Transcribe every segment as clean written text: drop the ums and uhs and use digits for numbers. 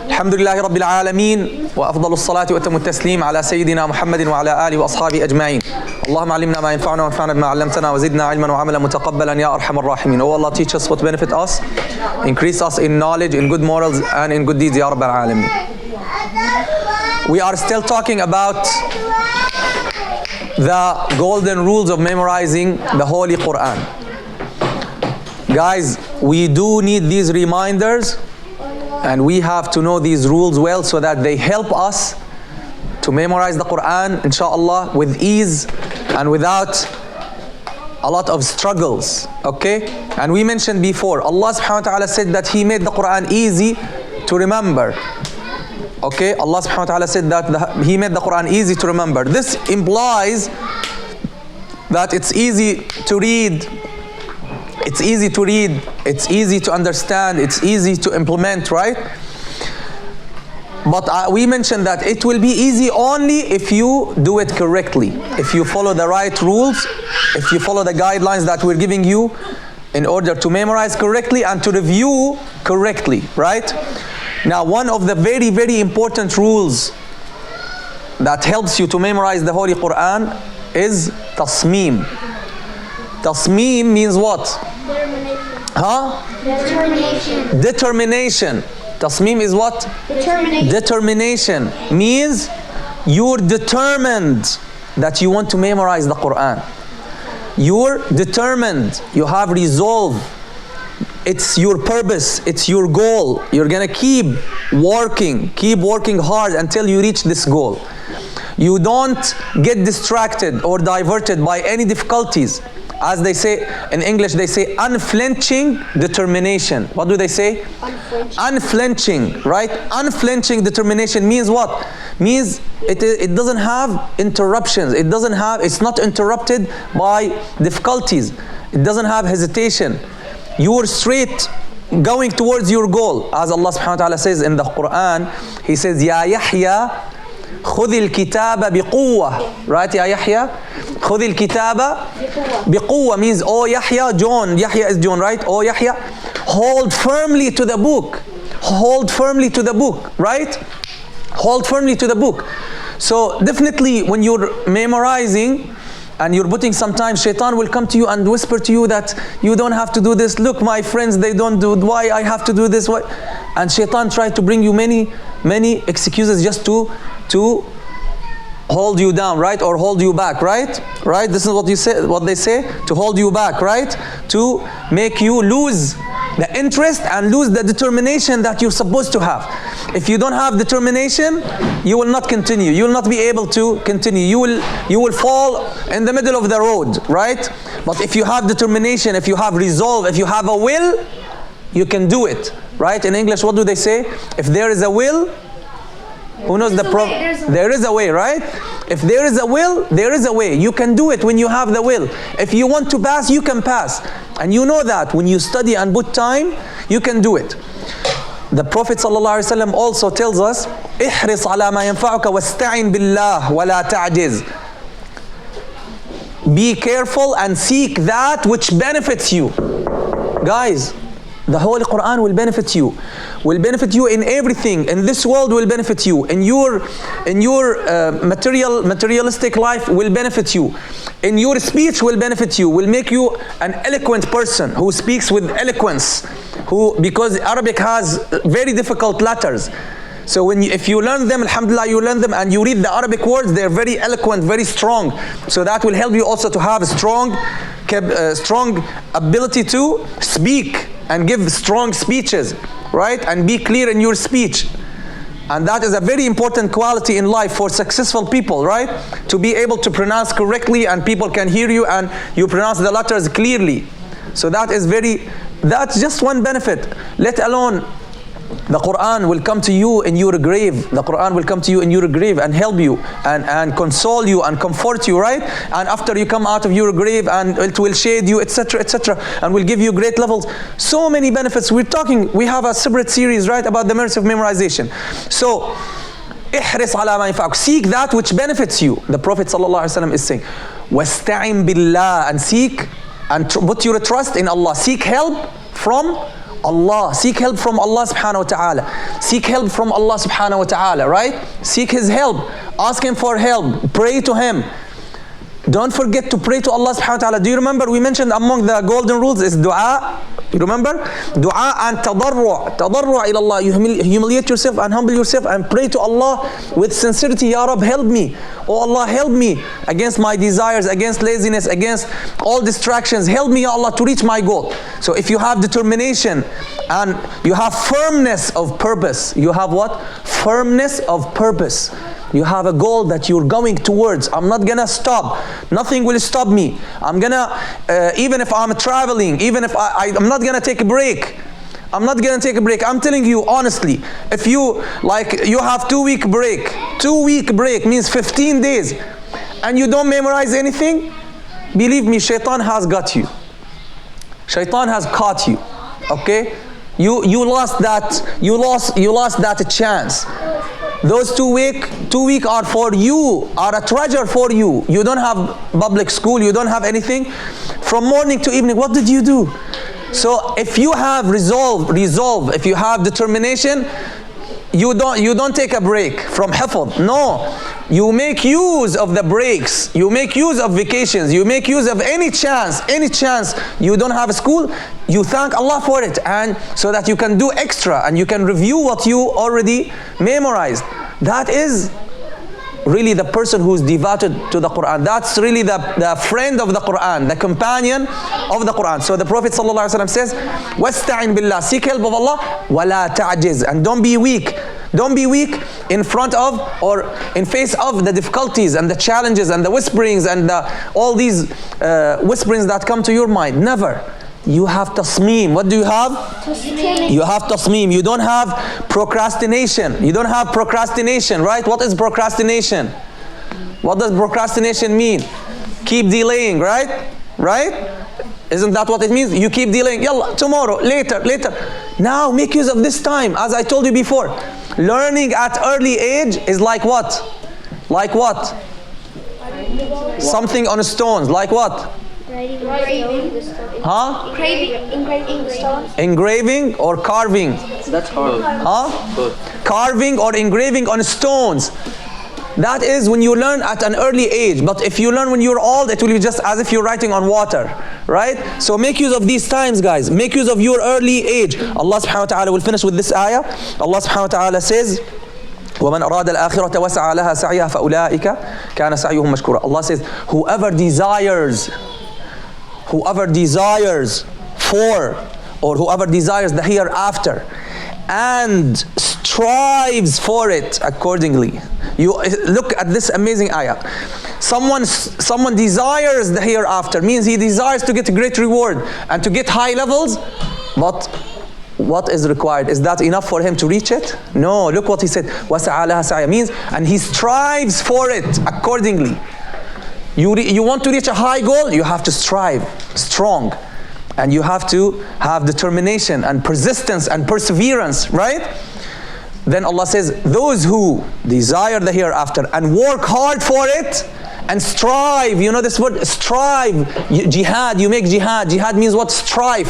الحمد لله رب العالمين وأفضل الصلاة وأتم التسليم على سيدنا محمد وعلى آله وأصحابه أجمعين. اللهم علمنا ما ينفعنا وانفعنا بما علمتنا وزدنا علما وعملا متقبلا يا أرحم الراحمين. Oh Allah, teach us what benefit us, increase us in knowledge, in good morals and in good deeds, Ya Rabbal Alameen. We are still talking about the golden rules of memorizing the Holy Qur'an. Guys, we do need these reminders, and we have to know these rules well so that they help us to memorize the Qur'an, inshallah, with ease and without a lot of struggles, okay? And we mentioned before, Allah subhanahu wa ta'ala said that He made the Qur'an easy to remember. Okay, Allah subhanahu wa ta'ala said that He made the Qur'an easy to remember. This implies that it's easy to read, it's easy to understand, it's easy to implement, right? But we mentioned that it will be easy only if you do it correctly, if you follow the right rules, if you follow the guidelines that we're giving you in order to memorize correctly and to review correctly, right? Now, one of the very, very important rules that helps you to memorize the Holy Qur'an is Tas'meem. Tas'meem means what? Determination. Determination. Tas'meem is what? Determination. Determination means you're determined that you want to memorize the Qur'an. You're determined, you have resolve. It's your purpose, it's your goal. You're gonna keep working hard until you reach this goal. You don't get distracted or diverted by any difficulties. As they say in English, they say unflinching determination. What do they say? Unflinching, right? Unflinching determination means what? Means it doesn't have interruptions. It's not interrupted by difficulties. It doesn't have hesitation. You are straight going towards your goal. As Allah subhanahu wa ta'ala says in the Qur'an, He says, Ya Yahya, خذ الكتاب بقوة. Right, Ya Yahya? خذ الكتاب بقوة means, oh Yahya, John. Yahya is John, right? Oh Yahya, hold firmly to the book. Hold firmly to the book, right? Hold firmly to the book. So definitely when you're memorizing, and you're putting some time, shaitan will come to you and whisper to you that you don't have to do this. Look, my friends, they don't do it. Why I have to do this? Why? And shaitan tried to bring you many excuses just to hold you down, right? Or hold you back, right? Right? This is what they say, to hold you back, right? To make you lose the interest and lose the determination that you're supposed to have. If you don't have determination, you will not continue. You will not be able to continue. You will fall in the middle of the road, right? But if you have determination, if you have resolve, if you have a will, you can do it, right? In English, what do they say? If there is a will, who knows the problem? There is a way, right? If there is a will, there is a way. You can do it when you have the will. If you want to pass, you can pass. And you know that when you study and put time, you can do it. The Prophet ﷺ also tells us, احرص على ما ينفعك واستعن بالله ولا تعجز. Be careful and seek that which benefits you. Guys, the Holy Qur'an will benefit you. Will benefit you in everything. In this world will benefit you. In your materialistic life will benefit you. In your speech will benefit you. Will make you an eloquent person who speaks with eloquence. Because Arabic has very difficult letters. So if you learn them, alhamdulillah, you learn them and you read the Arabic words, they're very eloquent, very strong. So that will help you also to have a strong ability to speak and give strong speeches, right? And be clear in your speech. And that is a very important quality in life for successful people, right? To be able to pronounce correctly and people can hear you and you pronounce the letters clearly. So that's just one benefit. Let alone the Qur'an will come to you in your grave. The Qur'an will come to you in your grave and help you and console you and comfort you, right? And after you come out of your grave, and it will shade you, etc., etc., and will give you great levels. So many benefits. We have a separate series, right, about the merits of memorization. So, احرص على ما ينفعك. Seek that which benefits you. The Prophet ﷺ is saying, واستعن بالله, and seek and put your trust in Allah. Seek help from Allah. Seek help from Allah subhanahu wa ta'ala. Seek help from Allah subhanahu wa ta'ala, right? Seek His help. Ask Him for help. Pray to Him. Don't forget to pray to Allah subhanahu wa ta'ala. Do you remember we mentioned among the golden rules is dua? You remember? Dua and tadarru'. Tadarru' ila Allah. You humiliate yourself and humble yourself and pray to Allah with sincerity. Ya Rab, help me. Oh Allah, help me against my desires, against laziness, against all distractions. Help me, Ya Allah, to reach my goal. So if you have determination and you have firmness of purpose, you have what? Firmness of purpose. You have a goal that you're going towards. I'm not gonna stop. Nothing will stop me. I'm gonna, even if I'm traveling, even if I'm not gonna take a break. I'm not gonna take a break. I'm telling you honestly, if you have 2-week break. 2-week break means 15 days, and you don't memorize anything, believe me, shaitan has got you. Shaitan has caught you. Okay? You lost that. You lost that chance. Those 2 week are for you, are a treasure for you. You don't have public school, you don't have anything. From morning to evening, what did you do? So if you have resolve, if you have determination, you don't take a break from hifz. No, you make use of the breaks. You make use of vacations. You make use of any chance you don't have a school. You thank Allah for it, and so that you can do extra and you can review what you already memorized. That is really the person who's devoted to the Qur'an. That's really the friend of the Qur'an, the companion of the Qur'an. So the Prophet ﷺ says, وَاسْتَعِنْ بِاللَّهِ. Seek help of Allah, وَلَا تَعْجِزْ. And don't be weak. Don't be weak in front of or in face of the difficulties and the challenges and the whisperings and all these whisperings that come to your mind. Never. You have tas'meem. What do you have? Tas'meem. You have tas'meem. You don't have procrastination. You don't have procrastination, right? What is procrastination? What does procrastination mean? Keep delaying, right? Right? Isn't that what it means? You keep delaying. Yalla, tomorrow, later. Now make use of this time. As I told you before, learning at early age is like what? Like what? Something on stones. Like what? Engraving. Huh? Engraving stones. Engraving or carving? That's hard. Huh? Good. Carving or engraving on stones. That is when you learn at an early age. But if you learn when you're old, it will be just as if you're writing on water. Right? So make use of these times, guys. Make use of your early age. Allah subhanahu wa ta'ala will finish with this ayah. Allah subhanahu wa ta'ala says, وَمَنْ أَرَادَ الْآخِرَةَ وَسَعَى لَهَا سَعْيَهَا فَأُولَٰئِكَ كَانَ سَعْيُهُمْ مَشْكُورًا. Allah says, whoever desires for, or whoever desires the hereafter and strives for it accordingly. You look at this amazing ayah. Someone desires the hereafter, means he desires to get a great reward and to get high levels, but what is required? Is that enough for him to reach it? No, look what he said. وَسَعَى لَهَا سَعْيَهَا means, and he strives for it accordingly. You want to reach a high goal, you have to strive strong, and you have to have determination and persistence and perseverance, right? Then Allah says, those who desire the hereafter and work hard for it and strive. You know this word, strive. Jihad, you make jihad. Jihad means what? Strive.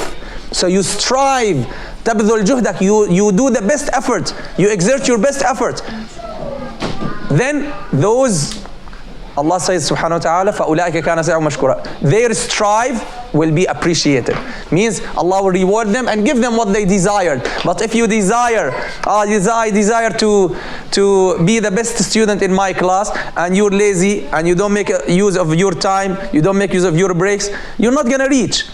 So you strive. تَبْذُلْ جُهْدَكَ. You do the best effort. You exert your best effort. Then those, Allah says subhanahu wa ta'ala, فَأُولَٰئِكَ كَانَ سَعْيُهُمْ مَشْكُورًا. Their strive will be appreciated. Means Allah will reward them and give them what they desired. But if you desire, I desire to be the best student in my class, and you're lazy and you don't make use of your time, you don't make use of your breaks, you're not gonna reach.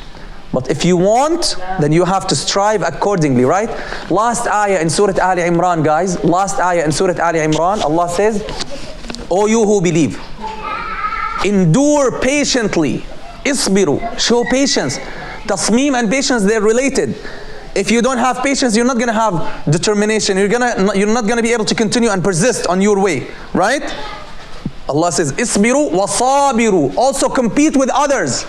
But if you want, then you have to strive accordingly, right? Last ayah in Surah Ali Imran, guys. Last ayah in Surah Ali Imran, Allah says, O you who believe, endure patiently. Isbiru, show patience. Tas'meem and patience, they're related. If you don't have patience, you're not going to have determination. You're not going to be able to continue and persist on your way, right? Allah says, Isbiru wa sabiru. Also compete with others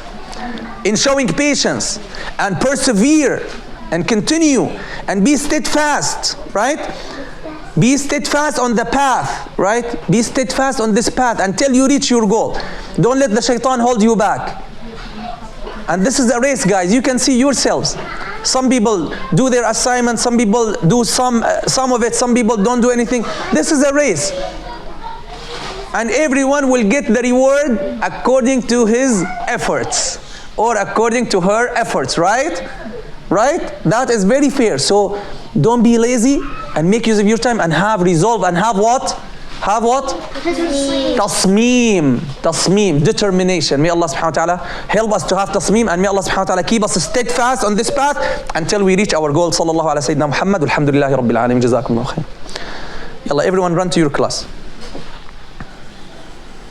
in showing patience and persevere and continue and be steadfast, right? Be steadfast on the path, right? Be steadfast on this path until you reach your goal. Don't let the shaitan hold you back. And this is a race, guys. You can see yourselves. Some people do their assignment, some people do some of it, some people don't do anything. This is a race. And everyone will get the reward according to his efforts or according to her efforts, right? Right? That is very fair. So don't be lazy and make use of your time and have resolve and have what? Have what? Tas'meem. Tas'meem. Determination. May Allah subhanahu wa ta'ala help us to have tas'meem, and may Allah subhanahu wa ta'ala keep us steadfast on this path until we reach our goal. Sallallahu ala Sayyidina Muhammad. Alhamdulillahi Rabbil Alameen. Jazakumullah khair. Yalla, everyone run to your class.